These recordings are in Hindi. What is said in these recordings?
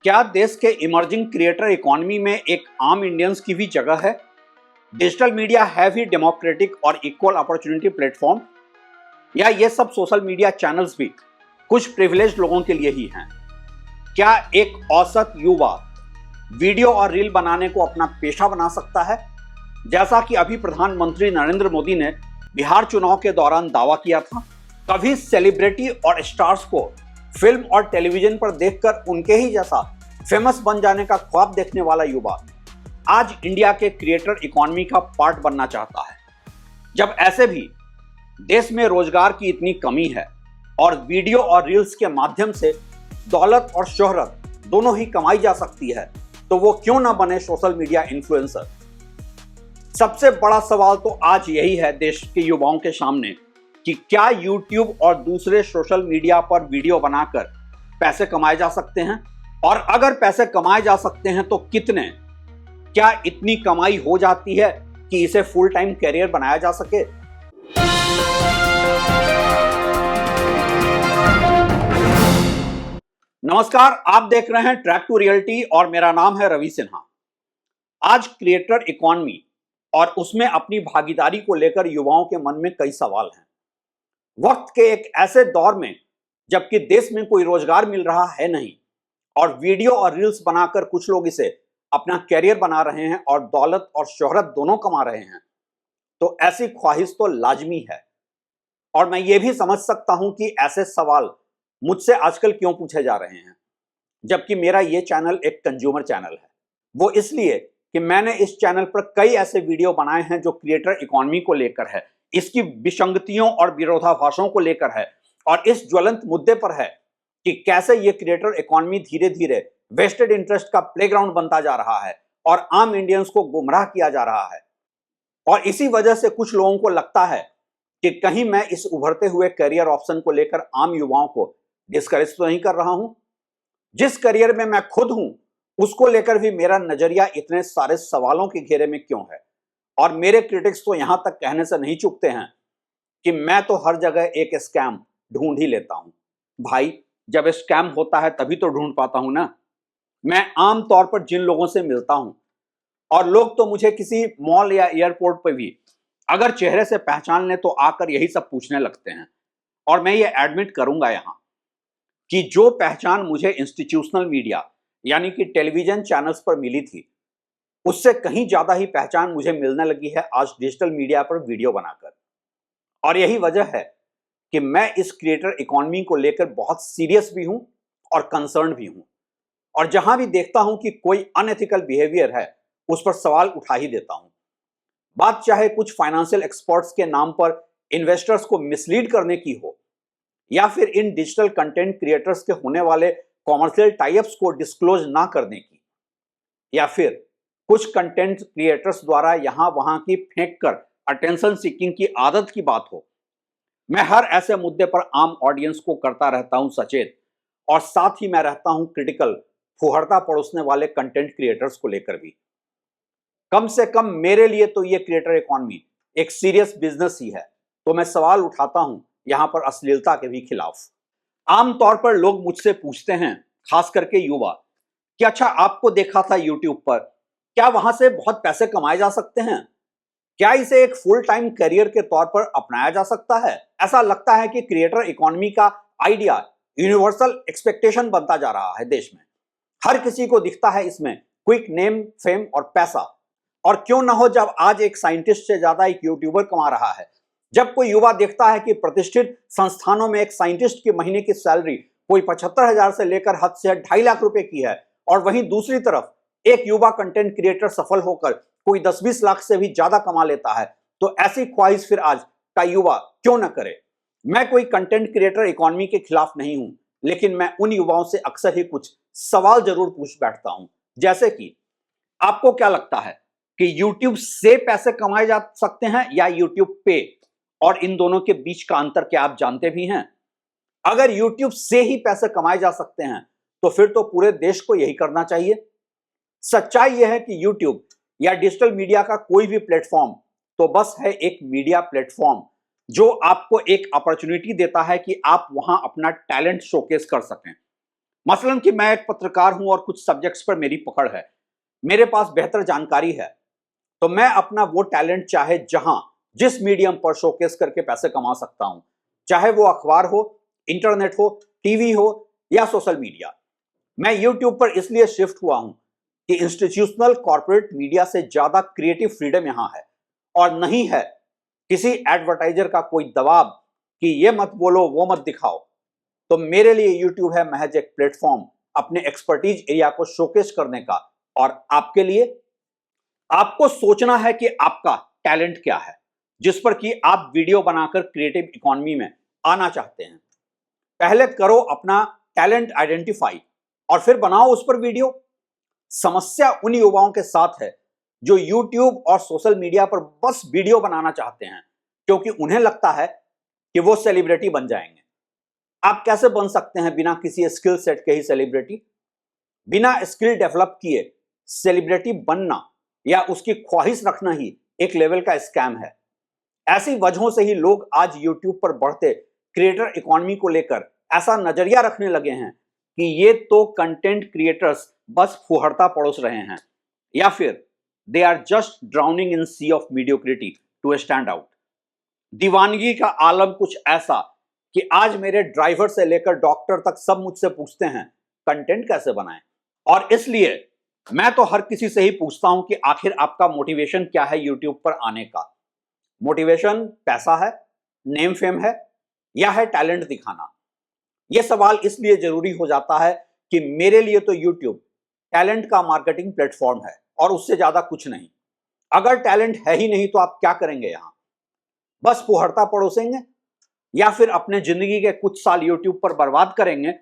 क्या देश के इमर्जिंग क्रिएटर इकोनॉमी में एक आम इंडियंस की भी जगह है? डिजिटल मीडिया है भी डेमोक्रेटिक और इक्वल अपॉर्चुनिटी प्लेटफॉर्म, या ये सब सोशल मीडिया चैनल्स भी कुछ प्रिविलेज्ड लोगों के लिए ही हैं? क्या एक औसत युवा वीडियो और रील बनाने को अपना पेशा बना सकता है, जैसा कि अभी प्रधानमंत्री नरेंद्र मोदी ने बिहार चुनाव के दौरान दावा किया था? कभी सेलिब्रिटी और स्टार्स को फिल्म और टेलीविजन पर देखकर उनके ही जैसा फेमस बन जाने का ख्वाब देखने वाला युवा आज इंडिया के क्रिएटर इकोनॉमी का पार्ट बनना चाहता है। जब ऐसे भी देश में रोजगार की इतनी कमी है और वीडियो और रील्स के माध्यम से दौलत और शोहरत दोनों ही कमाई जा सकती है, तो वो क्यों ना बने सोशल मीडिया इन्फ्लुएंसर? सबसे बड़ा सवाल तो आज यही है देश के युवाओं के सामने कि क्या YouTube और दूसरे सोशल मीडिया पर वीडियो बनाकर पैसे कमाए जा सकते हैं, और अगर पैसे कमाए जा सकते हैं तो कितने? क्या इतनी कमाई हो जाती है कि इसे फुल टाइम कैरियर बनाया जा सके? नमस्कार, आप देख रहे हैं ट्रैक टू रियलिटी और मेरा नाम है रवि सिन्हा। आज क्रिएटर इकोनॉमी और उसमें अपनी भागीदारी को लेकर युवाओं के मन में कई सवाल हैं। वक्त के एक ऐसे दौर में जबकि देश में कोई रोजगार मिल रहा है नहीं और वीडियो और रील्स बनाकर कुछ लोग इसे अपना कैरियर बना रहे हैं और दौलत और शोहरत दोनों कमा रहे हैं, तो ऐसी ख्वाहिश तो लाजमी है। और मैं ये भी समझ सकता हूं कि ऐसे सवाल मुझसे आजकल क्यों पूछे जा रहे हैं, जबकि मेरा ये चैनल एक कंज्यूमर चैनल है। वो इसलिए कि मैंने इस चैनल पर कई ऐसे वीडियो बनाए हैं जो क्रिएटर इकोनॉमी को लेकर है, इसकी विसंगतियों और विरोधाभासों को लेकर है, और इस ज्वलंत मुद्दे पर है कि कैसे ये क्रिएटर इकोनॉमी धीरे धीरे वेस्टेड इंटरेस्ट का प्लेग्राउंड बनता जा रहा है और आम इंडियंस को गुमराह किया जा रहा है। और इसी वजह से कुछ लोगों को लगता है कि कहीं मैं इस उभरते हुए करियर ऑप्शन को लेकर आम युवाओं को डिस्करेज तो नहीं कर रहा हूं। जिस करियर में मैं खुद हूं उसको लेकर भी मेरा नजरिया इतने सारे सवालों के घेरे में क्यों है? और मेरे क्रिटिक्स तो यहां तक कहने से नहीं चूकते हैं कि मैं तो हर जगह एक स्कैम ढूंढ ही लेता हूं। भाई, जब स्कैम होता है तभी तो ढूंढ पाता हूं ना। मैं आम तौर पर जिन लोगों से मिलता हूं, और लोग तो मुझे किसी मॉल या एयरपोर्ट पर भी अगर चेहरे से पहचान ले तो आकर यही सब पूछने लगते हैं। और मैं ये एडमिट करूंगा यहां कि जो पहचान मुझे इंस्टीट्यूशनल मीडिया यानी कि टेलीविजन चैनल्स पर मिली थी, उससे कहीं ज्यादा ही पहचान मुझे मिलने लगी है आज डिजिटल मीडिया पर वीडियो बनाकर। और यही वजह है कि मैं इस क्रिएटर इकोनॉमी को लेकर बहुत सीरियस भी हूं और कंसर्न भी हूं, और जहां भी देखता हूं कि कोई अनएथिकल बिहेवियर है उस पर सवाल उठा ही देता हूं। बात चाहे कुछ फाइनेंशियल एक्सपर्ट्स के नाम पर इन्वेस्टर्स को मिसलीड करने की हो, या फिर इन डिजिटल कंटेंट क्रिएटर्स के होने वाले कॉमर्शियल टाइप्स को डिस्क्लोज ना करने की, या फिर कुछ कंटेंट क्रिएटर्स द्वारा यहां वहां की फेंक कर अटेंशन सीकिंग की आदत की बात हो। मैं हर ऐसे मुद्दे पर आम ऑडियंस को करता रहता हूं सचेत, और साथ ही मैं रहता हूं क्रिटिकल फुहड़ता परोसने वाले कंटेंट क्रिएटर्स को लेकर भी। कम से कम मेरे लिए तो ये क्रिएटर इकोनॉमी एक सीरियस बिजनेस ही है, तो मैं सवाल उठाता हूं यहां पर अश्लीलता के भी खिलाफ। आमतौर पर लोग मुझसे पूछते हैं, खास करके युवा, कि अच्छा आपको देखा था यूट्यूब पर, क्या वहां से बहुत पैसे कमाए जा सकते हैं? क्या इसे एक फुल टाइम करियर के तौर पर अपनाया जा सकता है? ऐसा लगता है कि क्रिएटर इकोनॉमी का आइडिया यूनिवर्सल एक्सपेक्टेशन बनता जा रहा है देश में। हर किसी को दिखता है इसमें क्विक नेम, फेम और पैसा। और क्यों ना हो, जब आज एक साइंटिस्ट से ज्यादा एक यूट्यूबर कमा रहा है, जब कोई युवा देखता है कि प्रतिष्ठित संस्थानों में एक साइंटिस्ट की महीने की सैलरी कोई 75,000 से लेकर हद से 2.5 लाख रुपए की है, और वहीं दूसरी तरफ एक युवा कंटेंट क्रिएटर सफल होकर कोई 10-20 लाख से भी ज्यादा कमा लेता है, तो ऐसी ख्वाहिश फिर आज का युवा क्यों ना करे? मैं कोई कंटेंट क्रिएटर इकोनॉमी के खिलाफ नहीं हूं, लेकिन मैं उन युवाओं से अक्सर ही कुछ सवाल जरूर पूछ बैठता हूं, जैसे कि आपको क्या लगता है कि YouTube से पैसे कमाए जा सकते हैं या YouTube पे? और इन दोनों के बीच का अंतर क्या आप जानते भी हैं? अगर YouTube से ही पैसे कमाए जा सकते हैं तो फिर तो पूरे देश को यही करना चाहिए। सच्चाई यह है कि YouTube या डिजिटल मीडिया का कोई भी प्लेटफॉर्म तो बस है एक मीडिया प्लेटफॉर्म जो आपको एक अपॉर्चुनिटी देता है कि आप वहां अपना टैलेंट शोकेस कर सकें। मसलन कि मैं एक पत्रकार हूं और कुछ सब्जेक्ट्स पर मेरी पकड़ है, मेरे पास बेहतर जानकारी है, तो मैं अपना वो टैलेंट चाहे जहां जिस मीडियम पर शोकेस करके पैसे कमा सकता हूं, चाहे वो अखबार हो, इंटरनेट हो, टीवी हो या सोशल मीडिया। मैं यूट्यूब पर इसलिए शिफ्ट हुआ हूं कि इंस्टीट्यूशनल कॉर्पोरेट मीडिया से ज्यादा क्रिएटिव फ्रीडम यहां है और नहीं है किसी एडवर्टाइजर का कोई दबाव कि ये मत बोलो, वो मत दिखाओ। तो मेरे लिए यूट्यूब है महज एक प्लेटफॉर्म अपने एक्सपर्टीज एरिया को शोकेस करने का। और आपके लिए, आपको सोचना है कि आपका टैलेंट क्या है जिस पर कि आप वीडियो बनाकर क्रिएटिव इकोनॉमी में आना चाहते हैं। पहले करो अपना टैलेंट आइडेंटिफाई और फिर बनाओ उस पर वीडियो। समस्या उन युवाओं के साथ है जो यूट्यूब और सोशल मीडिया पर बस वीडियो बनाना चाहते हैं क्योंकि उन्हें लगता है कि वो सेलिब्रिटी बन जाएंगे। आप कैसे बन सकते हैं बिना किसी स्किल सेट के ही सेलिब्रिटी? बिना स्किल डेवलप किए सेलिब्रिटी बनना या उसकी ख्वाहिश रखना ही एक लेवल का स्कैम है। ऐसी वजहों से ही लोग आज यूट्यूब पर बढ़ते क्रिएटर इकोनॉमी को लेकर ऐसा नजरिया रखने लगे हैं कि ये तो कंटेंट क्रिएटर्स बस फुहड़ता पड़ोस रहे हैं या फिर they are just drowning in sea of mediocrity to stand out. दीवानगी का आलम कुछ ऐसा कि आज मेरे ड्राइवर से लेकर डॉक्टर तक सब मुझसे पूछते हैं कंटेंट कैसे बनाएं। और इसलिए मैं तो हर किसी से ही पूछता हूं कि आखिर आपका मोटिवेशन क्या है यूट्यूब पर आने का? मोटिवेशन पैसा है, नेम फेम है, या है टैलेंट दिखाना? यह सवाल इसलिए जरूरी हो जाता है कि मेरे लिए तो यूट्यूब टैलेंट का मार्केटिंग प्लेटफॉर्म है और उससे ज्यादा कुछ नहीं। अगर टैलेंट है ही नहीं तो आप क्या करेंगे यहां? बस फुहड़ता पड़ोसेंगे या फिर अपने जिंदगी के कुछ साल यूट्यूब पर बर्बाद करेंगे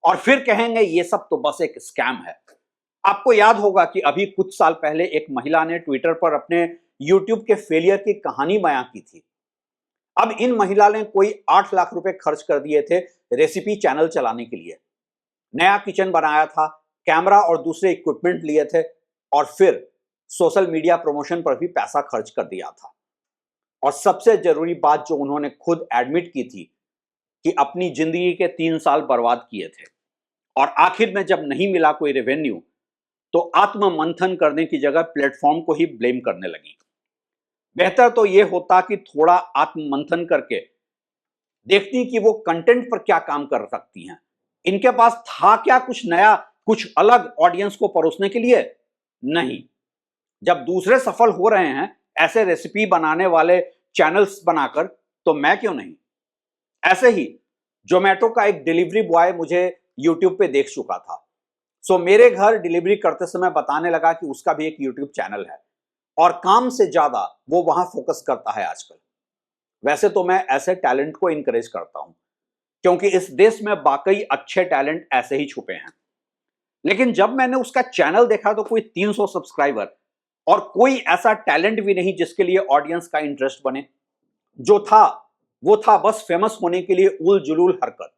और फिर कहेंगे ये सब तो बस एक स्कैम है? आपको याद होगा कि अभी कुछ साल पहले एक महिला ने ट्विटर पर अपने यूट्यूब के फेलियर की कहानी बयां की थी। अब इन महिला ने कोई 8 लाख रुपए खर्च कर दिए थे रेसिपी चैनल चलाने के लिए। नया किचन बनाया था, कैमरा और दूसरे इक्विपमेंट लिए थे और फिर सोशल मीडिया प्रमोशन पर भी पैसा खर्च कर दिया था। और सबसे जरूरी बात जो उन्होंने खुद एडमिट की थी कि अपनी जिंदगी के 3 साल बर्बाद किए थे और आखिर में जब नहीं मिला कोई रेवेन्यू तो आत्म मंथन करने की जगह प्लेटफॉर्म को ही ब्लेम करने लगी। बेहतर तो यह होता कि थोड़ा आत्म मंथन करके देखती कि वो कंटेंट पर क्या काम कर सकती हैं। इनके पास था क्या कुछ नया, कुछ अलग ऑडियंस को परोसने के लिए? नहीं। जब दूसरे सफल हो रहे हैं ऐसे रेसिपी बनाने वाले चैनल्स बनाकर, तो मैं क्यों नहीं? ऐसे ही जोमेटो का एक डिलीवरी बॉय मुझे यूट्यूब पे देख चुका था, सो मेरे घर डिलीवरी करते समय बताने लगा कि उसका भी एक यूट्यूब चैनल है और काम से ज्यादा वो वहां फोकस करता है आजकल। वैसे तो मैं ऐसे टैलेंट को इनकरेज करता हूं क्योंकि इस देश में वाकई अच्छे टैलेंट ऐसे ही छुपे हैं। लेकिन जब मैंने उसका चैनल देखा तो कोई 300 सब्सक्राइबर और कोई ऐसा टैलेंट भी नहीं जिसके लिए ऑडियंस का इंटरेस्ट बने। जो था वो था बस फेमस होने के लिए उल जुलूल हरकत।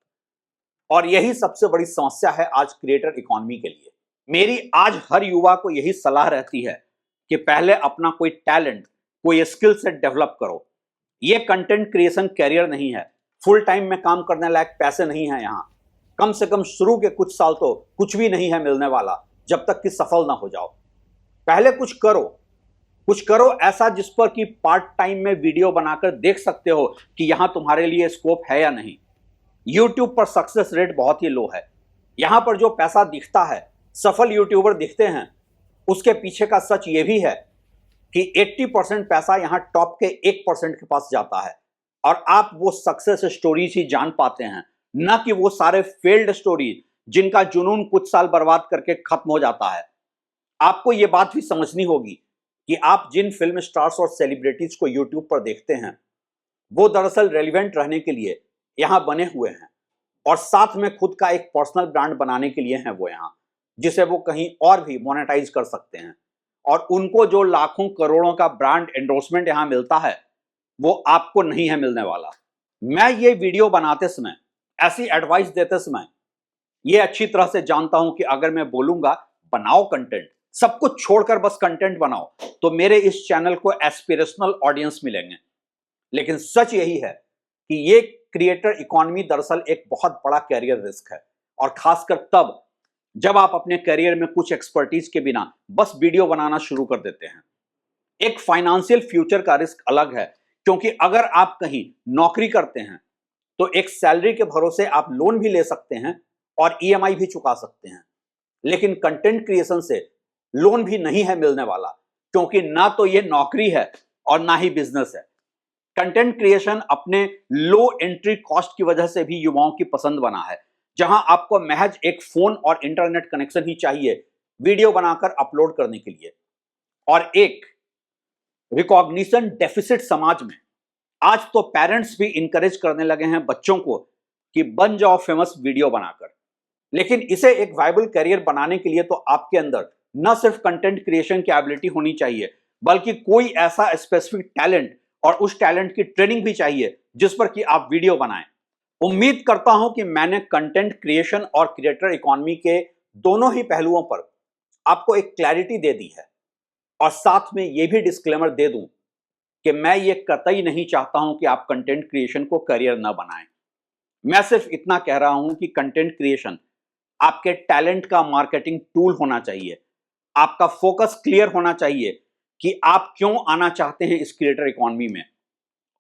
और यही सबसे बड़ी समस्या है आज क्रिएटर इकोनॉमी के लिए। मेरी आज हर युवा को यही सलाह रहती है कि पहले अपना कोई टैलेंट, कोई स्किल सेट डेवलप करो। ये कंटेंट क्रिएशन कैरियर नहीं है, फुल टाइम में काम करने लायक पैसे नहीं है यहाँ। कम से कम शुरू के कुछ साल तो कुछ भी नहीं है मिलने वाला जब तक कि सफल ना हो जाओ। पहले कुछ करो ऐसा जिस पर कि पार्ट टाइम में वीडियो बनाकर देख सकते हो कि यहां तुम्हारे लिए स्कोप है या नहीं। यूट्यूब पर सक्सेस रेट बहुत ही लो है। यहां पर जो पैसा दिखता है, सफल यूट्यूबर दिखते हैं, उसके पीछे का सच ये भी है कि 80% पैसा यहां टॉप के 1% के पास जाता है और आप वो सक्सेस स्टोरीज ही जान पाते हैं, न कि वो सारे फेल्ड स्टोरी जिनका जुनून कुछ साल बर्बाद करके खत्म हो जाता है। आपको ये बात भी समझनी होगी कि आप जिन फिल्म स्टार्स और सेलिब्रिटीज को यूट्यूब पर देखते हैं वो दरअसल रेलिवेंट रहने के लिए यहां बने हुए हैं और साथ में खुद का एक पर्सनल ब्रांड बनाने के लिए हैं वो यहां, जिसे वो कहीं और भी मोनेटाइज कर सकते हैं। और उनको जो लाखों करोड़ों का ब्रांड एंडोर्समेंट यहां मिलता है वो आपको नहीं है मिलने वाला। मैं ये वीडियो बनाते समय, ऐसी एडवाइस देते समय ये अच्छी तरह से जानता हूं कि अगर मैं बोलूंगा बनाओ कंटेंट, सब कुछ छोड़कर बस कंटेंट बनाओ, तो मेरे इस चैनल को एस्पिरेशनल ऑडियंस मिलेंगे। लेकिन सच यही है कि ये क्रिएटर इकोनॉमी दरअसल एक बहुत बड़ा कैरियर रिस्क है और खासकर तब जब आप अपने करियर में कुछ एक्सपर्टीज के बिना बस वीडियो बनाना शुरू कर देते हैं। एक फाइनेंशियल फ्यूचर का रिस्क अलग है, क्योंकि अगर आप कहीं नौकरी करते हैं तो एक सैलरी के भरोसे आप लोन भी ले सकते हैं और ईएमआई भी चुका सकते हैं। लेकिन कंटेंट क्रिएशन से लोन भी नहीं है मिलने वाला, क्योंकि ना तो ये नौकरी है और ना ही बिजनेस है। कंटेंट क्रिएशन अपने लो एंट्री कॉस्ट की वजह से भी युवाओं की पसंद बना है, जहां आपको महज एक फोन और इंटरनेट कनेक्शन ही चाहिए वीडियो बनाकर अपलोड करने के लिए। और एक रिकॉग्निशन डेफिसिट समाज में आज तो पेरेंट्स भी इंकरेज करने लगे हैं बच्चों को कि बन जाओ फेमस वीडियो बनाकर। लेकिन इसे एक वायबल करियर बनाने के लिए तो आपके अंदर न सिर्फ कंटेंट क्रिएशन की एबिलिटी होनी चाहिए, बल्कि कोई ऐसा स्पेसिफिक टैलेंट और उस टैलेंट की ट्रेनिंग भी चाहिए जिस पर कि आप वीडियो बनाएं। उम्मीद करता हूं कि मैंने कंटेंट क्रिएशन और क्रिएटर इकोनॉमी के दोनों ही पहलुओं पर आपको एक क्लैरिटी दे दी है, और साथ में यह भी डिस्क्लेमर दे दूं कि मैं ये कतई नहीं चाहता हूं कि आप कंटेंट क्रिएशन को करियर ना बनाएं। मैं सिर्फ इतना कह रहा हूं कि कंटेंट क्रिएशन आपके टैलेंट का मार्केटिंग टूल होना चाहिए। आपका फोकस क्लियर होना चाहिए कि आप क्यों आना चाहते हैं इस क्रिएटर इकोनॉमी में,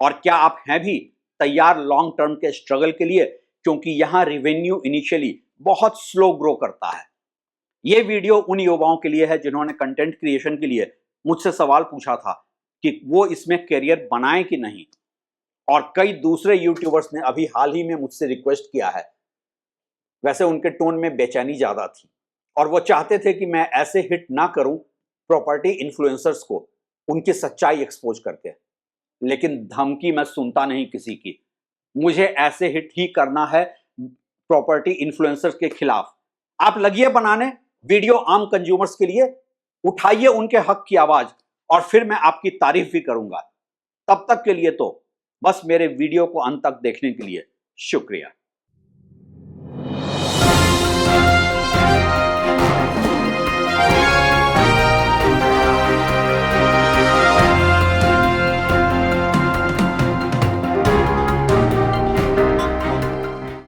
और क्या आप हैं भी तैयार लॉन्ग टर्म के स्ट्रगल के लिए, क्योंकि यहां रेवेन्यू इनिशियली बहुत स्लो ग्रो करता है। यह वीडियो उन युवाओं के लिए है जिन्होंने कंटेंट क्रिएशन के लिए मुझसे सवाल पूछा था कि वो इसमें करियर बनाएं कि नहीं, और कई दूसरे यूट्यूबर्स ने अभी हाल ही में मुझसे रिक्वेस्ट किया है। वैसे उनके टोन में बेचैनी ज्यादा थी और वो चाहते थे कि मैं ऐसे हिट ना करूं प्रॉपर्टी इन्फ्लुएंसर्स को उनकी सच्चाई एक्सपोज करके, लेकिन धमकी मैं सुनता नहीं किसी की। मुझे ऐसे हिट ही करना है प्रॉपर्टी इन्फ्लुएंसर्स के खिलाफ। आप लगिए बनाने वीडियो आम कंज्यूमर्स के लिए, उठाइए उनके हक की आवाज, और फिर मैं आपकी तारीफ भी करूंगा। तब तक के लिए तो बस मेरे वीडियो को अंत तक देखने के लिए शुक्रिया।